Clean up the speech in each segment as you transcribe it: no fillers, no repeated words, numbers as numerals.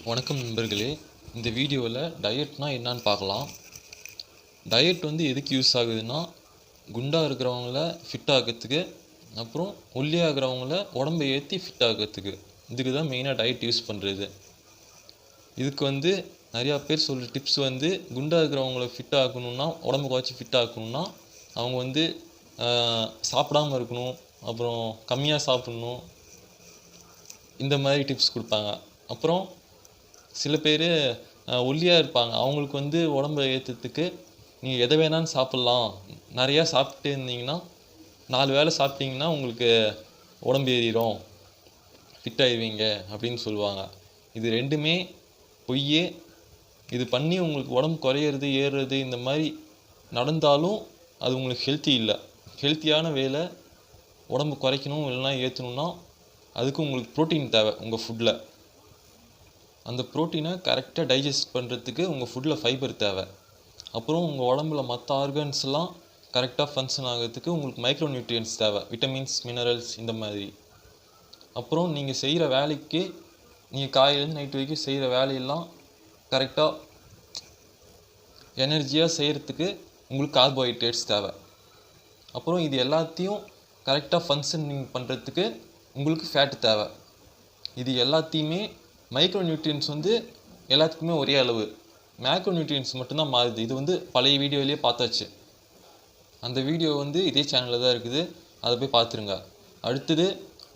வணக்கம் நண்பர்களே. இந்த வீடியோவில் டயட்னா என்னன்னு பார்க்கலாம். டயட் எதுக்கு யூஸ் ஆகுதுன்னா, குண்டாக இருக்கிறவங்கள ஃபிட் ஆகிறதுக்கு, அப்புறம் ஒல்லியாக இருக்கிறவங்கள உடம்பை ஏற்றி ஃபிட் ஆகிறதுக்கு. இதுக்கு தான் மெயினாக டயட் யூஸ் பண்ணுறது. இதுக்கு நிறையா பேர் சொல்கிற டிப்ஸ் குண்டாக இருக்கிறவங்கள ஃபிட் ஆக்கணுன்னா, உடம்பு குறைச்சி ஃபிட் ஆக்கணுன்னா அவங்க சாப்பிடாமல் இருக்கணும், அப்புறம் கம்மியாக சாப்பிட்ணும், இந்த மாதிரி டிப்ஸ் கொடுப்பாங்க. அப்புறம் சில பேர் ஒல்லியாக இருப்பாங்க, அவங்களுக்கு உடம்பை ஏற்றுறதுக்கு நீங்கள் எதை வேணாலும் சாப்பிட்லாம், நிறையா சாப்பிட்டு இருந்தீங்கன்னா 4 வேளை சாப்பிட்டீங்கன்னா உங்களுக்கு உடம்பு ஏறிடும், ஃபிட் ஆயிடுவீங்க அப்படின்னு சொல்லுவாங்க. இது ரெண்டுமே பொய்யே. இது பண்ணி உங்களுக்கு உடம்பு குறையிறது ஏறுறது இந்த மாதிரி நடந்தாலும் அது உங்களுக்கு ஹெல்த்தி இல்லை. ஹெல்த்தியான வேலை உடம்பு குறைக்கணும் இல்லைனா ஏற்றணுன்னா அதுக்கு உங்களுக்கு ப்ரோட்டீன் தேவை. உங்கள் ஃபுட்டில் அந்த ப்ரோட்டீனை கரெக்டாக டைஜஸ்ட் பண்ணுறதுக்கு உங்கள் ஃபுட்டில் ஃபைபர் தேவை. அப்புறம் உங்கள் உடம்புல மற்ற ஆர்கன்ஸ்லாம் கரெக்டாக ஃபங்க்ஷன் ஆகிறதுக்கு உங்களுக்கு மைக்ரோ நியூட்ரியன்ஸ் தேவை, விட்டமின்ஸ், மினரல்ஸ் இந்த மாதிரி. அப்புறம் நீங்கள் செய்கிற வேலைக்கு, நீங்கள் காலையிலேருந்து நைட் வரைக்கும் செய்கிற வேலையெல்லாம் கரெக்டாக எனர்ஜியாக செய்கிறதுக்கு உங்களுக்கு கார்போஹைட்ரேட்ஸ் தேவை. அப்புறம் இது எல்லாத்தையும் கரெக்டாக ஃபங்க்ஷனிங் பண்ணுறதுக்கு உங்களுக்கு ஃபேட்டு தேவை. இது எல்லாத்தையுமே மைக்ரோ நியூட்ரியன்ஸ் எல்லாத்துக்குமே ஒரே அளவு, மேக்ரோ நியூட்ரியன்ஸ் மட்டும்தான் மாறுது. இது பழைய வீடியோவிலேயே பார்த்தாச்சு. அந்த வீடியோ இதே சேனலில் தான் இருக்குது, அதை போய் பார்த்துருங்க. அடுத்தது,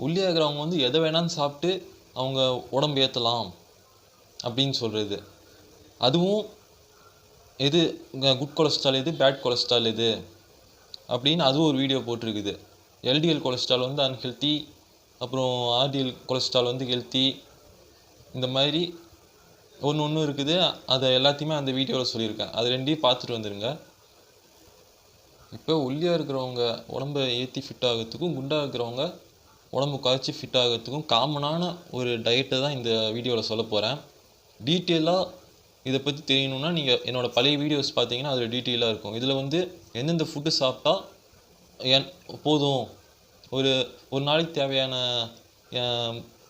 ஒல்லியாகிறவங்க எதை வேணாலும் சாப்பிட்டு அவங்க உடம்பு ஏற்றலாம் அப்படின்னு சொல்கிறது. அதுவும் எது குட் கொலஸ்ட்ரால் எது, பேட் கொலஸ்ட்ரால் எது அப்படின்னு அதுவும் ஒரு வீடியோ போட்டிருக்குது. எல்டிஎல் கொலஸ்ட்ரால் அன்ஹெல்த்தி, அப்புறம் ஆர்டிஎல் கொலஸ்ட்ரால் ஹெல்த்தி, இந்த மாதிரி ஒன்று இருக்குது. அதை எல்லாத்தையுமே அந்த வீடியோவில் சொல்லியிருக்கேன். அது ரெண்டையும் பார்த்துட்டு வந்துடுங்க. இப்போ ஒல்லியாக இருக்கிறவங்க உடம்பை ஏற்றி ஃபிட் ஆகிறதுக்கும், குண்டாக இருக்கிறவங்க உடம்பு குறைச்சி ஃபிட் ஆகிறதுக்கும் காமனான ஒரு டயட்டை தான் இந்த வீடியோவில் சொல்ல போகிறேன். டீட்டெயிலாக இதை பற்றி தெரியணுன்னா நீங்கள் என்னோடய பழைய வீடியோஸ் பார்த்தீங்கன்னா அதில் டீட்டெயிலாக இருக்கும். இதில் எந்தெந்த ஃபுட்டு சாப்பிட்டா போதும், ஒரு நாளைக்கு தேவையான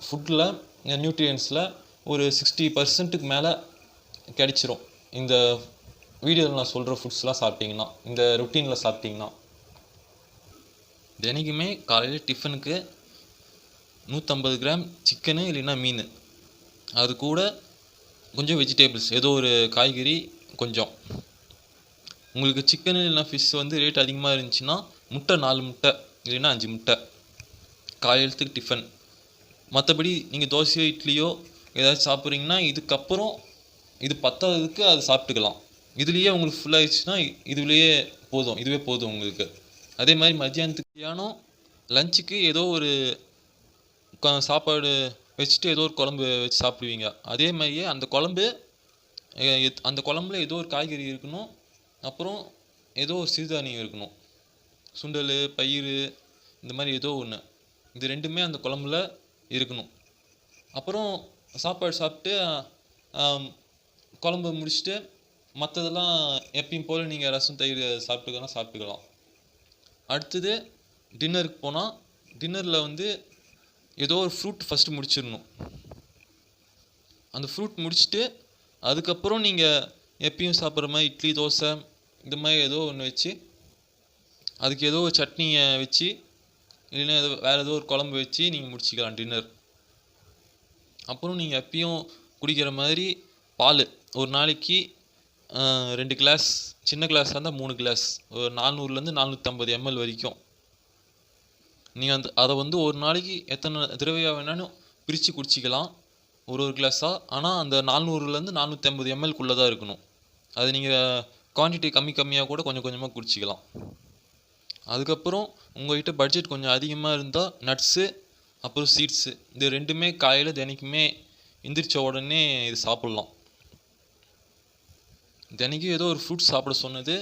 ஃபுட்டில் நியூட்ரியன்ஸில் ஒரு 60% மேலே கிடைச்சிரும் இந்த வீடியோவில் நான் சொல்கிற ஃபுட்ஸ்லாம் சாப்பிட்டிங்கன்னா, இந்த ரொட்டீனில் சாப்பிட்டிங்கன்னா. தினைக்குமே காலையில் டிஃபனுக்கு 150 கிராம் சிக்கனு இல்லைன்னா மீன், அது கூட கொஞ்சம் வெஜிடேபிள்ஸ், ஏதோ ஒரு காய்கறி கொஞ்சம். உங்களுக்கு சிக்கனு இல்லைன்னா ஃபிஷ் ரேட் அதிகமாக இருந்துச்சுன்னா முட்டை 4 முட்டை இல்லைன்னா 5 முட்டை காலையிலத்துக்கு டிஃபன். மற்றபடி நீங்கள் தோசையோ இட்லியோ ஏதாச்சும் சாப்பிட்றீங்கன்னா இதுக்கப்புறம் இது பத்தாததுக்கு அது சாப்பிட்டுக்கலாம். இதுலேயே உங்களுக்கு ஃபுல்லாகிடுச்சுன்னா இதுவே போதும் உங்களுக்கு. அதே மாதிரி மத்தியானம் லஞ்சுக்கு ஏதோ ஒரு சாப்பாடு வச்சுட்டு ஏதோ ஒரு குழம்பு வச்சு சாப்பிடுவீங்க. அதே மாதிரியே அந்த குழம்புல ஏதோ ஒரு காய்கறி இருக்கணும், அப்புறம் ஏதோ ஒரு சிறுதானியம் இருக்கணும், சுண்டல், பயிறு, இந்த மாதிரி ஏதோ ஒன்று. இது ரெண்டுமே அந்த குழம்புல இருக்கணும். அப்புறம் சாப்பாடு சாப்பிட்டு குழம்பு முடிச்சுட்டு மற்றதெல்லாம் எப்பயும் போல் நீங்கள் ரசம், தயிர் சாப்பிட்டுக்கலாம். அடுத்தது டின்னருக்கு போனால், டின்னரில் ஏதோ ஒரு ஃப்ரூட் ஃபஸ்ட்டு முடிச்சிடணும். அந்த ஃப்ரூட் முடிச்சுட்டு அதுக்கப்புறம் நீங்கள் எப்பயும் சாப்பிட்ற மாதிரி இட்லி, தோசை இந்த மாதிரி ஏதோ ஒன்று வச்சு, அதுக்கு ஏதோ ஒரு சட்னியை வச்சு இல்லைன்னா வேறு ஏதோ ஒரு குழம்பு வச்சு நீங்கள் முடிச்சிக்கலாம் டின்னர். அப்புறம் நீங்கள் எப்பயும் குடிக்கிற மாதிரி பால் ஒரு நாளைக்கு 2 கிளாஸ், சின்ன கிளாஸாக இருந்தால் 3 கிளாஸ், ஒரு 400 450 ml வரைக்கும் நீங்கள் அதை ஒரு நாளைக்கு எத்தனை தடவையாக வேணாலும் பிரித்து குடிச்சிக்கலாம், ஒரு கிளாஸாக. ஆனால் அந்த 400 450 ml தான் இருக்கணும். அது நீங்கள் குவான்டிட்டி கம்மியாக கூட கொஞ்சம் கொஞ்சமாக குடிச்சிக்கலாம். அதுக்கப்புறம் உங்கள்கிட்ட பட்ஜெட் கொஞ்சம் அதிகமாக இருந்தால் நட்ஸு, அப்புறம் சீட்ஸு, இது ரெண்டுமே காலையில் தினைக்குமே எந்திரிச்ச உடனே இது சாப்பிட்லாம். தினைக்கும் ஏதோ ஒரு ஃப்ரூட் சாப்பிட சொன்னது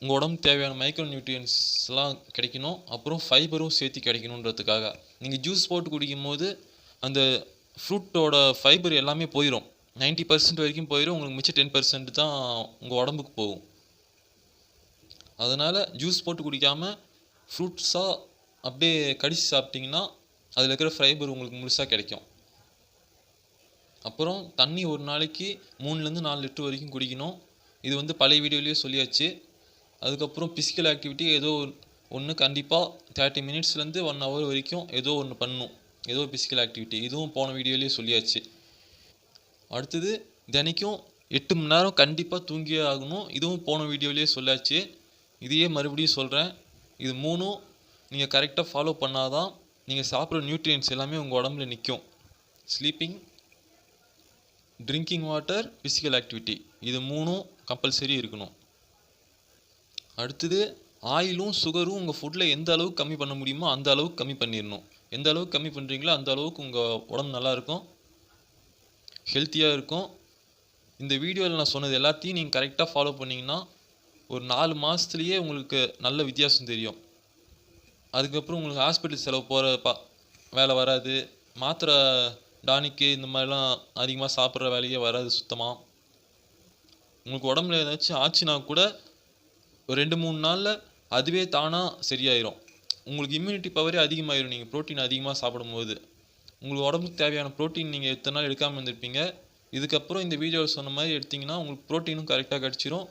உங்கள் உடம்புக்கு தேவையான மைக்ரோ நியூட்ரியன்ஸ்லாம் கிடைக்கணும், அப்புறம் ஃபைபரும் சேர்த்து கிடைக்கணுன்றதுக்காக. நீங்கள் ஜூஸ் போட்டு குடிக்கும் போது அந்த ஃப்ரூட்டோட ஃபைபர் எல்லாமே போயிடும், 90% வரைக்கும் போயிடும். உங்களுக்கு மிச்சம் 10% தான் உங்கள் உடம்புக்கு போகும். அதனால் ஜூஸ் போட்டு குடிக்காமல் ஃப்ரூட்ஸாக அப்படியே கடிச்சு சாப்பிட்டிங்கன்னா அதில் இருக்கிற ஃபைபர் உங்களுக்கு முழுசாக கிடைக்கும். அப்புறம் தண்ணி ஒரு நாளைக்கு 3லேருந்து 4 லிட்டர் வரைக்கும் குடிக்கணும். இது வந்து பழைய வீடியோலேயே சொல்லியாச்சு. அதுக்கப்புறம் ஃபிசிக்கல் ஆக்டிவிட்டி ஏதோ ஒன்று கண்டிப்பாக 30 மினிட்ஸ்லேருந்து 1 ஹவர் வரைக்கும் ஏதோ ஒன்று பண்ணணும். ஏதோ ஃபிசிக்கல் ஆக்டிவிட்டி, இதுவும் போன வீடியோலேயே சொல்லியாச்சு. அடுத்தது தினைக்கும் 8 மணி நேரம் கண்டிப்பாக தூங்கியே ஆகணும். இதுவும் போன வீடியோலேயே சொல்லாச்சு. இதையே மறுபடியும் சொல்கிறேன். இது 3ம் நீங்கள் கரெக்டாக ஃபாலோ பண்ணாதான் நீங்கள் சாப்பிட்ற நியூட்ரியன்ஸ் எல்லாமே உங்கள் உடம்புல நிற்கும். Sleeping, drinking water, physical activity, இது 3ம் கம்பல்சரி இருக்கணும். அடுத்தது ஆயிலும் சுகரும் உங்கள் ஃபுட்டில் எந்த அளவுக்கு கம்மி பண்ண முடியுமோ அந்த அளவுக்கு கம்மி பண்ணிடணும். எந்த அளவுக்கு கம்மி பண்ணுறீங்களோ அந்த அளவுக்கு உங்கள் உடம்பு நல்லாயிருக்கும், ஹெல்த்தியாக இருக்கும். இந்த வீடியோவில் நான் சொன்னது எல்லாத்தையும் நீங்கள் கரெக்டாக ஃபாலோ பண்ணிங்கன்னா ஒரு 4 மாதத்துலேயே உங்களுக்கு நல்ல வித்தியாசம் தெரியும். அதுக்கப்புறம் உங்களுக்கு ஹாஸ்பிட்டல் செலவு போகிற வேலை வராது. மாத்திரை, டானிக்கு இந்த மாதிரிலாம் அதிகமாக சாப்பிட்ற வேலையே வராது சுத்தமாக. உங்களுக்கு உடம்புல ஏதாச்சும் ஆச்சுன்னா கூட ஒரு 2-3 நாளில் அதுவே தானாக சரியாயிரும். உங்களுக்கு இம்யூனிட்டி பவரே அதிகமாகிடும். நீங்கள் ப்ரோட்டீன் அதிகமாக சாப்பிடும்போது உங்களுக்கு உடம்புக்கு தேவையான ப்ரோட்டீன் நீங்கள் எத்தனை நாள் எடுக்காமல் இருந்திருப்பீங்க. இதுக்கப்புறம் இந்த வீடியோவில் சொன்ன மாதிரி எடுத்திங்கன்னா உங்களுக்கு ப்ரோட்டீனும் கரெக்டாக கிடச்சிரும்,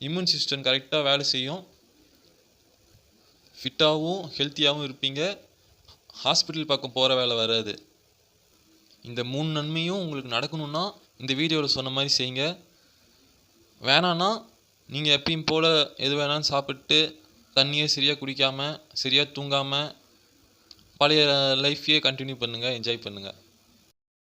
இம்யூன் சிஸ்டம் கரெக்டாக வேலை செய்யும், ஃபிட்டாகவும் ஹெல்த்தியாகவும் இருப்பீங்க, ஹாஸ்பிட்டல் பக்கம் போகிற வேலை வராது. இந்த 3 நன்மையும் உங்களுக்கு நடக்கணும்னா இந்த வீடியோவில் சொன்ன மாதிரி செய்யுங்க. வேணான்னா நீங்கள் எப்பயும் போல் எது வேணாலும் சாப்பிட்டு தண்ணியை சரியாக குடிக்காமல் சரியாக தூங்காமல் பழைய லைஃப்பையே கண்டினியூ பண்ணுங்கள், என்ஜாய் பண்ணுங்கள்.